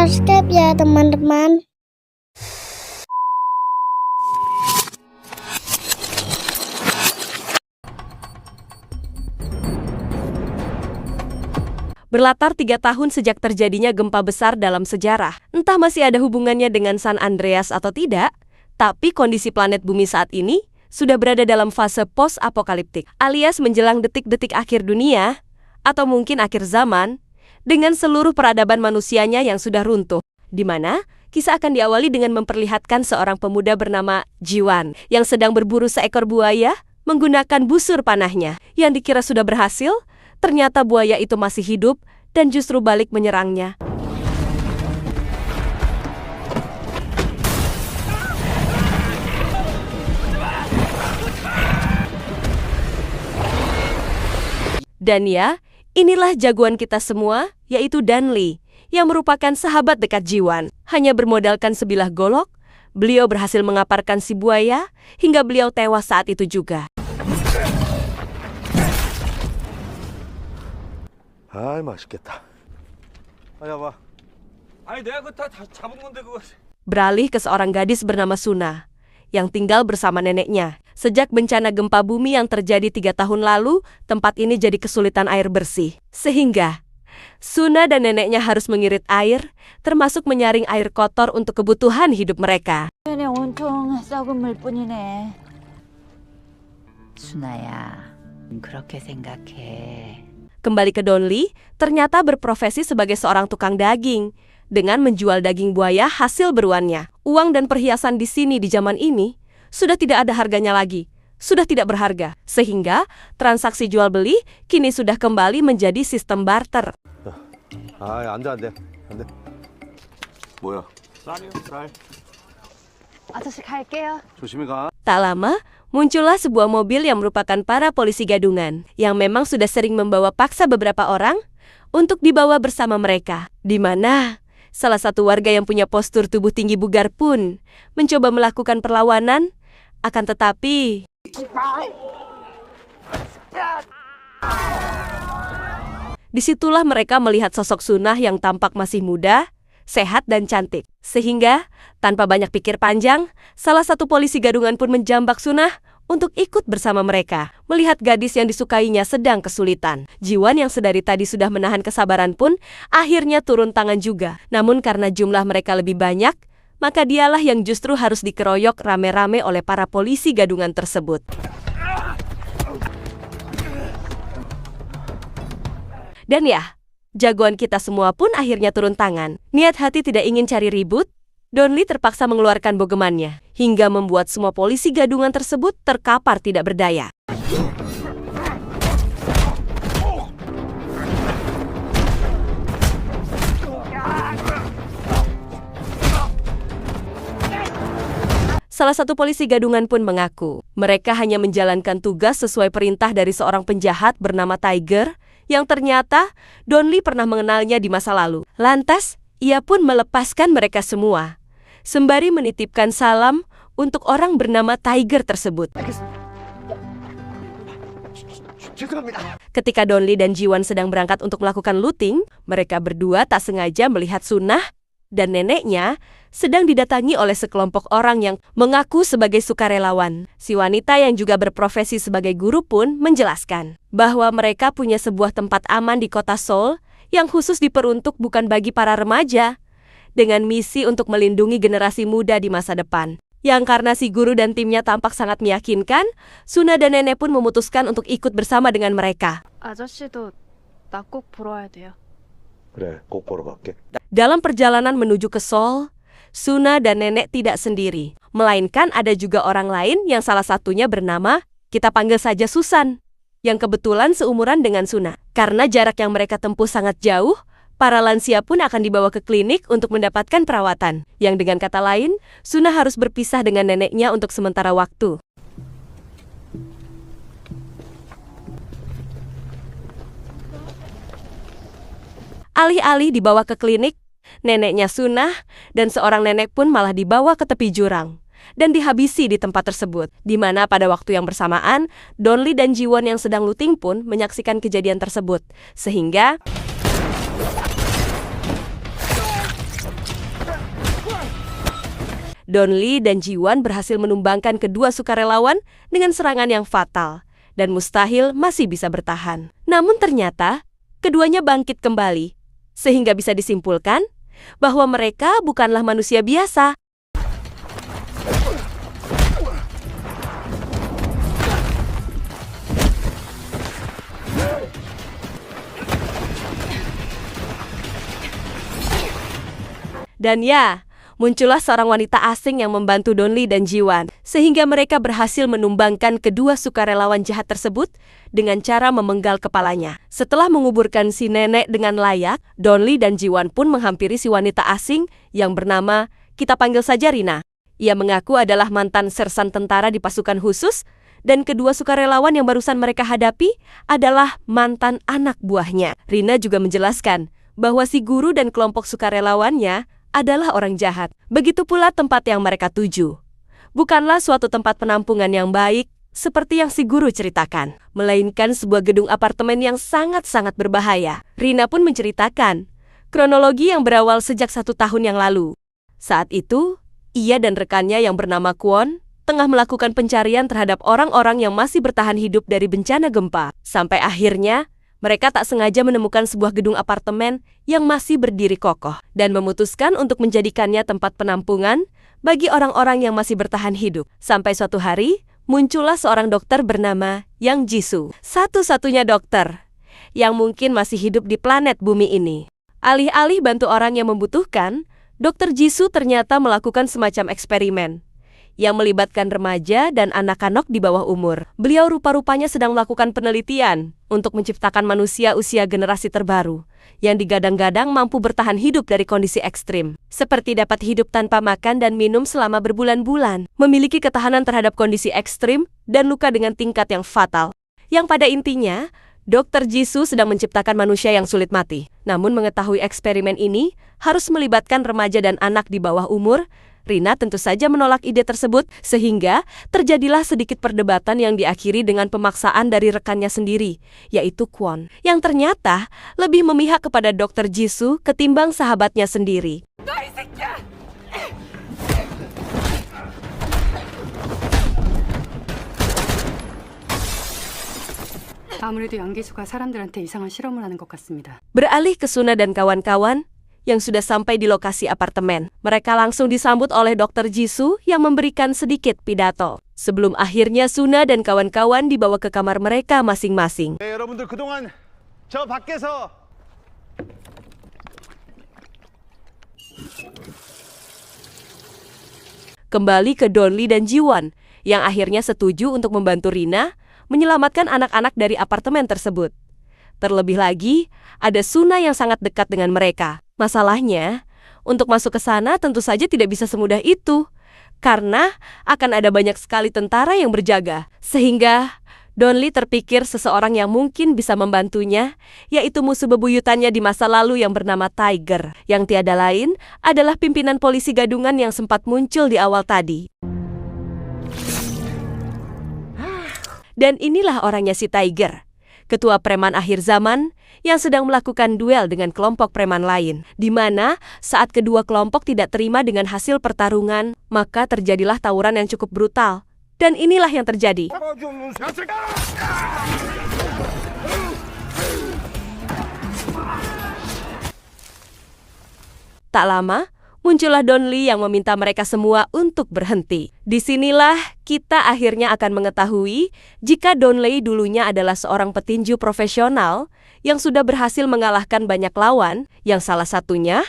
subscribe ya teman-teman. Berlatar 3 tahun sejak terjadinya gempa besar dalam sejarah, entah masih ada hubungannya dengan San Andreas atau tidak, tapi kondisi planet bumi saat ini sudah berada dalam fase post-apokaliptik, alias menjelang detik-detik akhir dunia, atau mungkin akhir zaman, dengan seluruh peradaban manusianya yang sudah runtuh, di mana kisah akan diawali dengan memperlihatkan seorang pemuda bernama Jiwan, yang sedang berburu seekor buaya menggunakan busur panahnya, yang dikira sudah berhasil. Ternyata buaya itu masih hidup dan justru balik menyerangnya. Dan ya, inilah jagoan kita semua, yaitu Danli, yang merupakan sahabat dekat Jiwan. Hanya bermodalkan sebilah golok, beliau berhasil mengaparkan si buaya hingga beliau tewas saat itu juga. 아이 맛있겠다. 봐. 아니 내가 그거 다 잡은 건데 그거. Beralih ke seorang gadis bernama Suna, yang tinggal bersama neneknya. Sejak bencana gempa bumi yang terjadi 3 tahun lalu, tempat ini jadi kesulitan air bersih. Sehingga Suna dan neneknya harus mengirit air, termasuk menyaring air kotor untuk kebutuhan hidup mereka. 내내 온통 썩은 물뿐이네. 순아야, 그렇게 생각해. Kembali ke Donli, ternyata berprofesi sebagai seorang tukang daging, dengan menjual daging buaya hasil beruannya. Uang dan perhiasan di sini di zaman ini sudah tidak ada harganya lagi, sudah tidak berharga. Sehingga transaksi jual beli kini sudah kembali menjadi sistem barter. 안 돼. 뭐야? 쌀이요 쌀. 아저씨 갈게요. 조심히 가. Tak lama, muncullah sebuah mobil yang merupakan para polisi gadungan, yang memang sudah sering membawa paksa beberapa orang untuk dibawa bersama mereka. Di mana salah satu warga yang punya postur tubuh tinggi bugar pun mencoba melakukan perlawanan, akan tetapi disitulah mereka melihat sosok Sunah yang tampak masih muda, sehat dan cantik. Sehingga, tanpa banyak pikir panjang, salah satu polisi gadungan pun menjambak Sunah untuk ikut bersama mereka. Melihat gadis yang disukainya sedang kesulitan, Jiwan yang sedari tadi sudah menahan kesabaran pun akhirnya turun tangan juga. Namun karena jumlah mereka lebih banyak, maka dialah yang justru harus dikeroyok rame-rame oleh para polisi gadungan tersebut. Dan ya, jagoan kita semua pun akhirnya turun tangan. Niat hati tidak ingin cari ribut, Donli terpaksa mengeluarkan bogemannya, hingga membuat semua polisi gadungan tersebut terkapar tidak berdaya. Salah satu polisi gadungan pun mengaku, mereka hanya menjalankan tugas sesuai perintah dari seorang penjahat bernama Tiger, yang ternyata Donli pernah mengenalnya di masa lalu. Lantas, ia pun melepaskan mereka semua, sembari menitipkan salam untuk orang bernama Tiger tersebut. Ketika Donli dan Jiwan sedang berangkat untuk melakukan looting, mereka berdua tak sengaja melihat Sunah dan neneknya sedang didatangi oleh sekelompok orang yang mengaku sebagai sukarelawan. Si wanita yang juga berprofesi sebagai guru pun menjelaskan bahwa mereka punya sebuah tempat aman di kota Seoul yang khusus diperuntuk bukan bagi para remaja, dengan misi untuk melindungi generasi muda di masa depan. Yang karena si guru dan timnya tampak sangat meyakinkan, Suna dan nenek pun memutuskan untuk ikut bersama dengan mereka. 아저씨도 나 꼭 보러 와야 돼요. 그래, 꼭 보러 갈게. Dalam perjalanan menuju ke Seoul, Suna dan nenek tidak sendiri, melainkan ada juga orang lain yang salah satunya bernama, kita panggil saja Susan, yang kebetulan seumuran dengan Suna. Karena jarak yang mereka tempuh sangat jauh, para lansia pun akan dibawa ke klinik untuk mendapatkan perawatan. Yang dengan kata lain, Suna harus berpisah dengan neneknya untuk sementara waktu. Alih-alih dibawa ke klinik, neneknya Sunah dan seorang nenek pun malah dibawa ke tepi jurang dan dihabisi di tempat tersebut, di mana pada waktu yang bersamaan, Donli dan Jiwon yang sedang looting pun menyaksikan kejadian tersebut, sehingga Donli dan Jiwan berhasil menumbangkan kedua sukarelawan dengan serangan yang fatal dan mustahil masih bisa bertahan. Namun ternyata keduanya bangkit kembali, sehingga bisa disimpulkan bahwa mereka bukanlah manusia biasa. Dan ya, muncullah seorang wanita asing yang membantu Donli dan Jiwan, sehingga mereka berhasil menumbangkan kedua sukarelawan jahat tersebut dengan cara memenggal kepalanya. Setelah menguburkan si nenek dengan layak, Donli dan Jiwan pun menghampiri si wanita asing yang bernama, kita panggil saja Rina. Ia mengaku adalah mantan sersan tentara di pasukan khusus, dan kedua sukarelawan yang barusan mereka hadapi adalah mantan anak buahnya. Rina juga menjelaskan bahwa si guru dan kelompok sukarelawannya adalah orang jahat. Begitu pula tempat yang mereka tuju. Bukanlah suatu tempat penampungan yang baik, seperti yang si guru ceritakan, melainkan sebuah gedung apartemen yang sangat-sangat berbahaya. Rina pun menceritakan kronologi yang berawal sejak 1 tahun yang lalu. Saat itu, ia dan rekannya yang bernama Kwon tengah melakukan pencarian terhadap orang-orang yang masih bertahan hidup dari bencana gempa. Sampai akhirnya, mereka tak sengaja menemukan sebuah gedung apartemen yang masih berdiri kokoh dan memutuskan untuk menjadikannya tempat penampungan bagi orang-orang yang masih bertahan hidup. Sampai suatu hari, muncullah seorang dokter bernama Yang Jisoo, satu-satunya dokter yang mungkin masih hidup di planet bumi ini. Alih-alih bantu orang yang membutuhkan, Dr. Jisoo ternyata melakukan semacam eksperimen yang melibatkan remaja dan anak-anak di bawah umur. Beliau rupa-rupanya sedang melakukan penelitian untuk menciptakan manusia usia generasi terbaru yang digadang-gadang mampu bertahan hidup dari kondisi ekstrim, seperti dapat hidup tanpa makan dan minum selama berbulan-bulan, memiliki ketahanan terhadap kondisi ekstrim, dan luka dengan tingkat yang fatal. Yang pada intinya, Dr. Jisoo sedang menciptakan manusia yang sulit mati. Namun mengetahui eksperimen ini harus melibatkan remaja dan anak di bawah umur, Rina tentu saja menolak ide tersebut, sehingga terjadilah sedikit perdebatan yang diakhiri dengan pemaksaan dari rekannya sendiri, yaitu Kwon, yang ternyata lebih memihak kepada Dr. Jisoo ketimbang sahabatnya sendiri. 아무래도 양기수가 사람들한테 이상한 실험을 하는 것 같습니다. Beralih ke Suna dan kawan-kawan yang sudah sampai di lokasi apartemen. Mereka langsung disambut oleh Dr. Jisoo yang memberikan sedikit pidato. Sebelum akhirnya Suna dan kawan-kawan dibawa ke kamar mereka masing-masing. 여러분들 그동안 저 밖에서 Kembali ke Donli dan Jiwan yang akhirnya setuju untuk membantu Rina menyelamatkan anak-anak dari apartemen tersebut. Terlebih lagi, ada Suna yang sangat dekat dengan mereka. Masalahnya, untuk masuk ke sana tentu saja tidak bisa semudah itu, karena akan ada banyak sekali tentara yang berjaga. Sehingga Donli terpikir seseorang yang mungkin bisa membantunya, yaitu musuh bebuyutannya di masa lalu yang bernama Tiger, yang tiada lain adalah pimpinan polisi gadungan yang sempat muncul di awal tadi. Dan inilah orangnya si Tiger, ketua preman akhir zaman yang sedang melakukan duel dengan kelompok preman lain, di mana saat kedua kelompok tidak terima dengan hasil pertarungan, maka terjadilah tawuran yang cukup brutal. Dan inilah yang terjadi. Tak lama, muncullah Donli yang meminta mereka semua untuk berhenti. Disinilah kita akhirnya akan mengetahui jika Donli dulunya adalah seorang petinju profesional yang sudah berhasil mengalahkan banyak lawan, yang salah satunya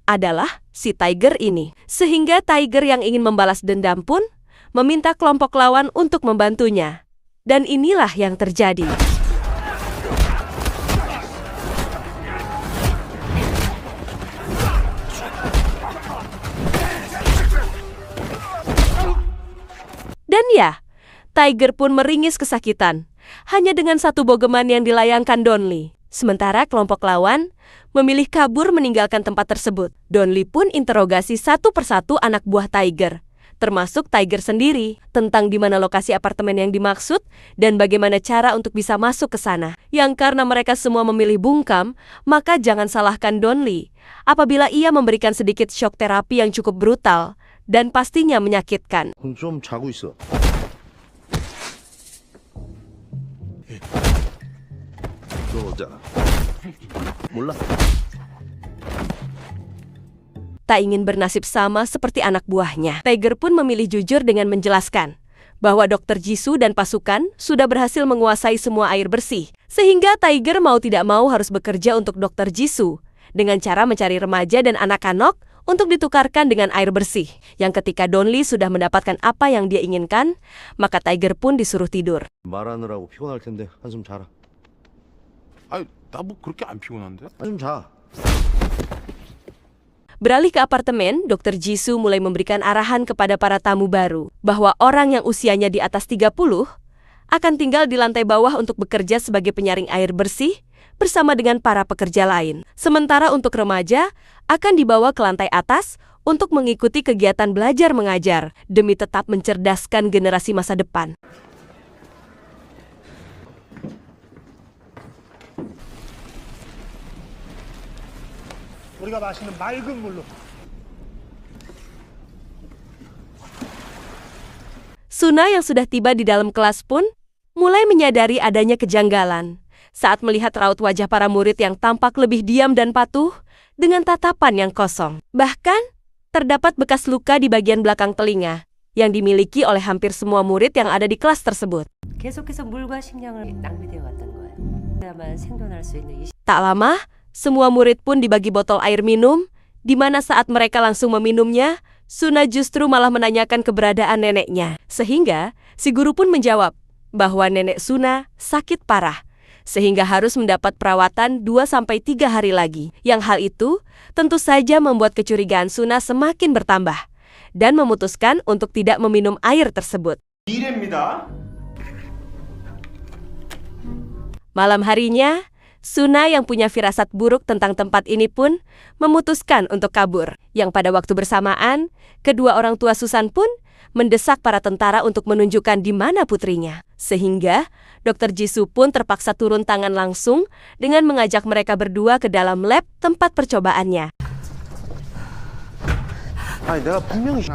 adalah si Tiger ini. Sehingga Tiger yang ingin membalas dendam pun meminta kelompok lawan untuk membantunya. Dan inilah yang terjadi. Dan ya, Tiger pun meringis kesakitan, hanya dengan satu bogeman yang dilayangkan Donli. Sementara kelompok lawan memilih kabur meninggalkan tempat tersebut. Donli pun interogasi satu persatu anak buah Tiger, termasuk Tiger sendiri, tentang di mana lokasi apartemen yang dimaksud dan bagaimana cara untuk bisa masuk ke sana. Yang karena mereka semua memilih bungkam, maka jangan salahkan Donli apabila ia memberikan sedikit shock terapi yang cukup brutal dan pastinya menyakitkan. 좀 자고 있어. 너 어쩌나? 몰라. Tak ingin bernasib sama seperti anak buahnya, Tiger pun memilih jujur dengan menjelaskan bahwa Dr. Jisoo dan pasukan sudah berhasil menguasai semua air bersih, sehingga Tiger mau tidak mau harus bekerja untuk Dr. Jisoo dengan cara mencari remaja dan anak-anak untuk ditukarkan dengan air bersih. Yang ketika Donli sudah mendapatkan apa yang dia inginkan, maka Tiger pun disuruh tidur. 말하느라고 피곤할 텐데 한숨 자라. 아니 나 뭐 그렇게 안 피곤한데? 한숨 자. Beralih ke apartemen, Dr. Jisoo mulai memberikan arahan kepada para tamu baru bahwa orang yang usianya di atas 30 akan tinggal di lantai bawah untuk bekerja sebagai penyaring air bersih bersama dengan para pekerja lain. Sementara untuk remaja akan dibawa ke lantai atas untuk mengikuti kegiatan belajar mengajar demi tetap mencerdaskan generasi masa depan. 우리가 마시는 맑은 물로. Suna yang sudah tiba di dalam kelas pun mulai menyadari adanya kejanggalan saat melihat raut wajah para murid yang tampak lebih diam dan patuh dengan tatapan yang kosong. Bahkan, terdapat bekas luka di bagian belakang telinga yang dimiliki oleh hampir semua murid yang ada di kelas tersebut. 계속해서 물과 식량을 낭비되어 왔던 거예요. 그래야만 생존할 수 있는 Tak lama, semua murid pun dibagi botol air minum, di mana saat mereka langsung meminumnya, Suna justru malah menanyakan keberadaan neneknya. Sehingga, si guru pun menjawab bahwa nenek Suna sakit parah, sehingga harus mendapat perawatan 2-3 hari lagi. Yang hal itu tentu saja membuat kecurigaan Suna semakin bertambah, dan memutuskan untuk tidak meminum air tersebut. 미래입니다. Malam harinya, Suna yang punya firasat buruk tentang tempat ini pun memutuskan untuk kabur. Yang pada waktu bersamaan, kedua orang tua Susan pun mendesak para tentara untuk menunjukkan di mana putrinya. Sehingga Dr. Jisoo pun terpaksa turun tangan langsung dengan mengajak mereka berdua ke dalam lab tempat percobaannya. 아니 내가 분명히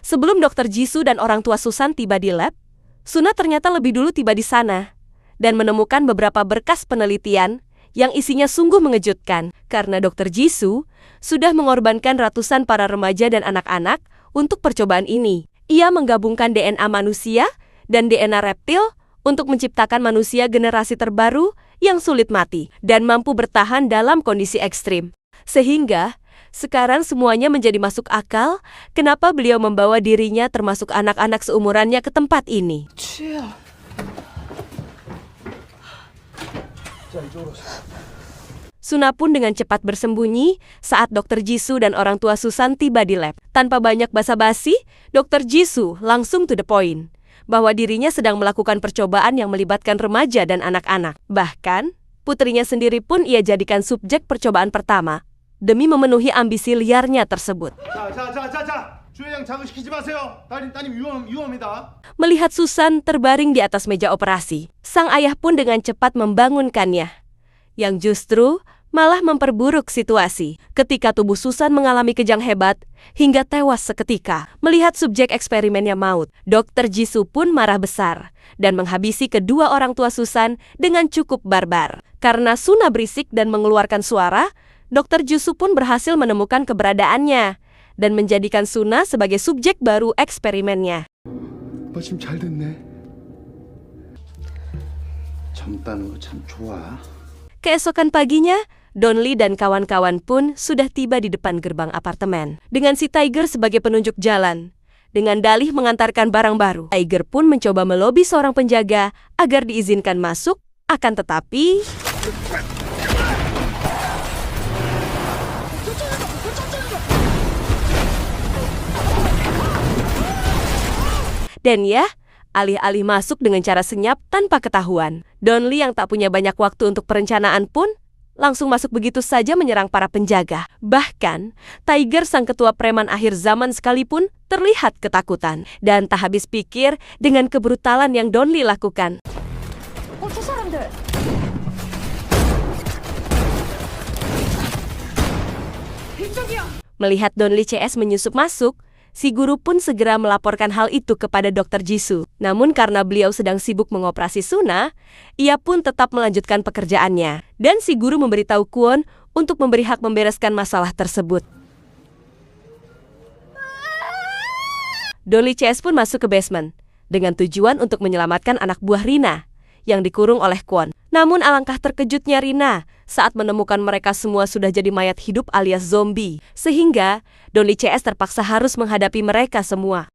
Sebelum Dr. Jisoo dan orang tua Susan tiba di lab, Suna ternyata lebih dulu tiba di sana dan menemukan beberapa berkas penelitian yang isinya sungguh mengejutkan karena Dr. Jisoo sudah mengorbankan ratusan para remaja dan anak-anak untuk percobaan ini. Ia menggabungkan DNA manusia dan DNA reptil untuk menciptakan manusia generasi terbaru yang sulit mati dan mampu bertahan dalam kondisi ekstrim. Sehingga sekarang semuanya menjadi masuk akal kenapa beliau membawa dirinya termasuk anak-anak seumurannya ke tempat ini. Suna pun dengan cepat bersembunyi saat Dr. Jisoo dan orang tua Susan tiba di lab. Tanpa banyak basa-basi, Dr. Jisoo langsung to the point bahwa dirinya sedang melakukan percobaan yang melibatkan remaja dan anak-anak. Bahkan, putrinya sendiri pun ia jadikan subjek percobaan pertama demi memenuhi ambisi liarnya tersebut. 주회장 자극시키지 마세요. 따님 위험합니다. Melihat Susan terbaring di atas meja operasi, sang ayah pun dengan cepat membangunkannya, yang justru malah memperburuk situasi ketika tubuh Susan mengalami kejang hebat hingga tewas seketika. Melihat subjek eksperimennya maut, Dr. Jisoo pun marah besar dan menghabisi kedua orang tua Susan dengan cukup barbar. Karena Suna berisik dan mengeluarkan suara, Dr. Jisoo pun berhasil menemukan keberadaannya dan menjadikan Suna sebagai subjek baru eksperimennya. 너 지금 잘 됐네. 젊다는 거 참 좋아. Keesokan paginya, Donli dan kawan-kawan pun sudah tiba di depan gerbang apartemen dengan si Tiger sebagai penunjuk jalan. Dengan dalih mengantarkan barang baru, Tiger pun mencoba melobi seorang penjaga agar diizinkan masuk, akan tetapi dan ya, alih-alih masuk dengan cara senyap tanpa ketahuan, Donli yang tak punya banyak waktu untuk perencanaan pun langsung masuk begitu saja menyerang para penjaga. Bahkan, Tiger sang ketua preman akhir zaman sekalipun terlihat ketakutan dan tak habis pikir dengan kebrutalan yang Donli lakukan. Melihat Donli CS menyusup masuk, si guru pun segera melaporkan hal itu kepada Dr. Jisoo. Namun karena beliau sedang sibuk mengoperasi Suna, ia pun tetap melanjutkan pekerjaannya. Dan si guru memberitahu Kwon untuk memberi hak membereskan masalah tersebut. Donli CS pun masuk ke basement dengan tujuan untuk menyelamatkan anak buah Rina yang dikurung oleh Kwon. Namun alangkah terkejutnya Rina saat menemukan mereka semua sudah jadi mayat hidup alias zombie. Sehingga Donli CS terpaksa harus menghadapi mereka semua.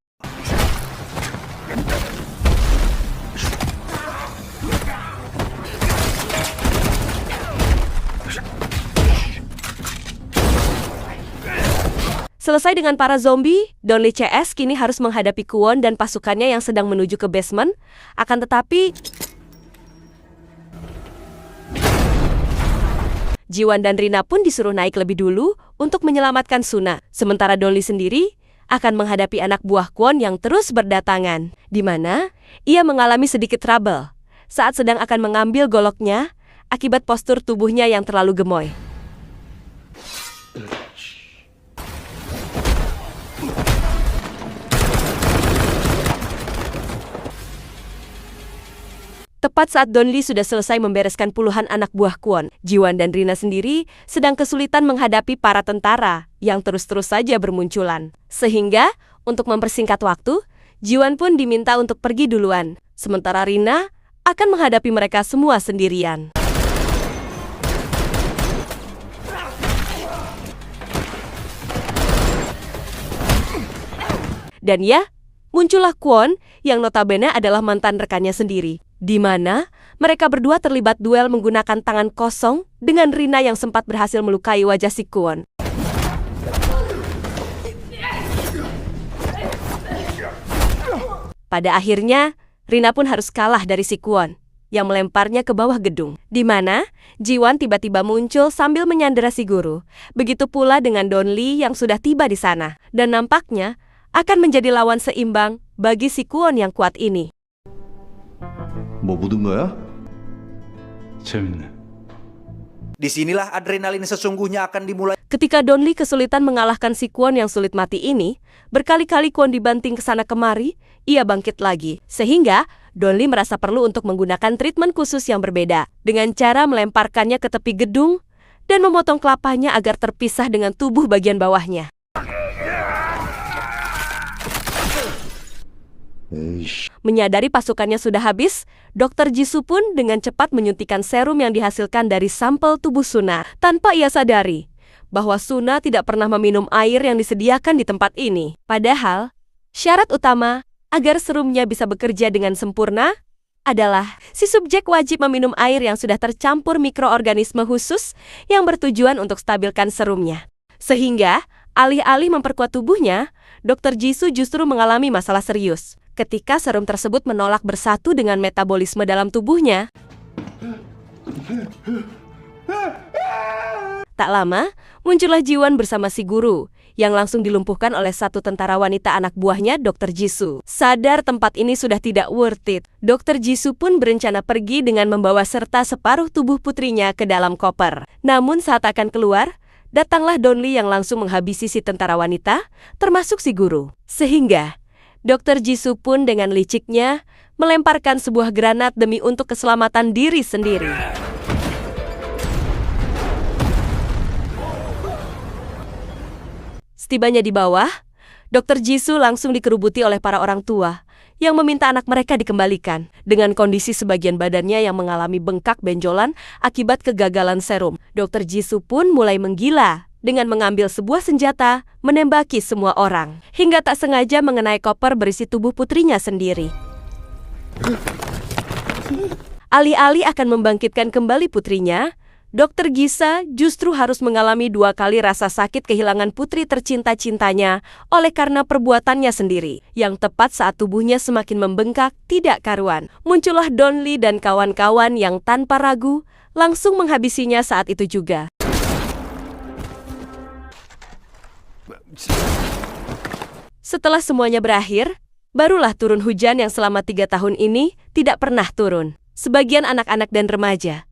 Selesai dengan para zombie, Donli CS kini harus menghadapi Kwon dan pasukannya yang sedang menuju ke basement. Akan tetapi Jiwan dan Rina pun disuruh naik lebih dulu untuk menyelamatkan Suna. Sementara Donli sendiri akan menghadapi anak buah Kwon yang terus berdatangan, di mana ia mengalami sedikit trouble saat sedang akan mengambil goloknya akibat postur tubuhnya yang terlalu gemoy. Tepat saat Donli sudah selesai membereskan puluhan anak buah Kwon, Jiwan dan Rina sendiri sedang kesulitan menghadapi para tentara yang terus-terus saja bermunculan. Sehingga, untuk mempersingkat waktu, Jiwan pun diminta untuk pergi duluan, sementara Rina akan menghadapi mereka semua sendirian. Dan ya, muncullah Kwon yang notabene adalah mantan rekannya sendiri, di mana mereka berdua terlibat duel menggunakan tangan kosong dengan Rina yang sempat berhasil melukai wajah si Kwon. Pada akhirnya, Rina pun harus kalah dari si Kwon yang melemparnya ke bawah gedung, di mana Jiwan tiba-tiba muncul sambil menyandera si guru. Begitu pula dengan Donli yang sudah tiba di sana, dan nampaknya akan menjadi lawan seimbang bagi si Kwon yang kuat ini. 뭐 묻은 거야? 재밌네. Disinilah adrenalin sesungguhnya akan dimulai. Ketika Donli kesulitan mengalahkan si Kwon yang sulit mati ini, berkali-kali Kwon dibanting ke sana kemari, ia bangkit lagi. Sehingga Donli merasa perlu untuk menggunakan treatment khusus yang berbeda, dengan cara melemparkannya ke tepi gedung dan memotong kelapanya agar terpisah dengan tubuh bagian bawahnya. Menyadari pasukannya sudah habis, Dr. Jisoo pun dengan cepat menyuntikkan serum yang dihasilkan dari sampel tubuh Suna. Tanpa ia sadari bahwa Suna tidak pernah meminum air yang disediakan di tempat ini. Padahal, syarat utama agar serumnya bisa bekerja dengan sempurna adalah si subjek wajib meminum air yang sudah tercampur mikroorganisme khusus yang bertujuan untuk stabilkan serumnya. Sehingga, alih-alih memperkuat tubuhnya, Dr. Jisoo justru mengalami masalah serius ketika serum tersebut menolak bersatu dengan metabolisme dalam tubuhnya. Tak lama, muncullah Jiwan bersama si guru, yang langsung dilumpuhkan oleh satu tentara wanita anak buahnya, Dr. Jisoo. Sadar tempat ini sudah tidak worth it, Dr. Jisoo pun berencana pergi dengan membawa serta separuh tubuh putrinya ke dalam koper. Namun saat akan keluar, datanglah Donli yang langsung menghabisi si tentara wanita, termasuk si guru. Sehingga Dr. Jisoo pun dengan liciknya melemparkan sebuah granat demi untuk keselamatan diri sendiri. Setibanya di bawah, Dr. Jisoo langsung dikerubuti oleh para orang tua yang meminta anak mereka dikembalikan dengan kondisi sebagian badannya yang mengalami bengkak benjolan akibat kegagalan serum. Dr. Jisoo pun mulai menggila dengan mengambil sebuah senjata, menembaki semua orang, hingga tak sengaja mengenai koper berisi tubuh putrinya sendiri. Alih-alih akan membangkitkan kembali putrinya, Dr. Gisa justru harus mengalami 2 kali rasa sakit kehilangan putri tercinta-cintanya oleh karena perbuatannya sendiri, yang tepat saat tubuhnya semakin membengkak tidak karuan. Muncullah Donli dan kawan-kawan yang tanpa ragu langsung menghabisinya saat itu juga. Setelah semuanya berakhir, barulah turun hujan yang selama 3 tahun ini tidak pernah turun. Sebagian anak-anak dan remaja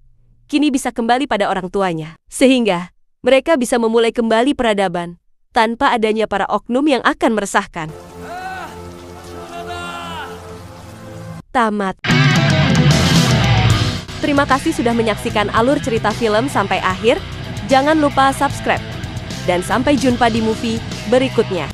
kini bisa kembali pada orang tuanya, sehingga mereka bisa memulai kembali peradaban tanpa adanya para oknum yang akan meresahkan. Tamat. Terima kasih sudah menyaksikan alur cerita film sampai akhir. Jangan lupa subscribe. Dan sampai jumpa di movie berikutnya.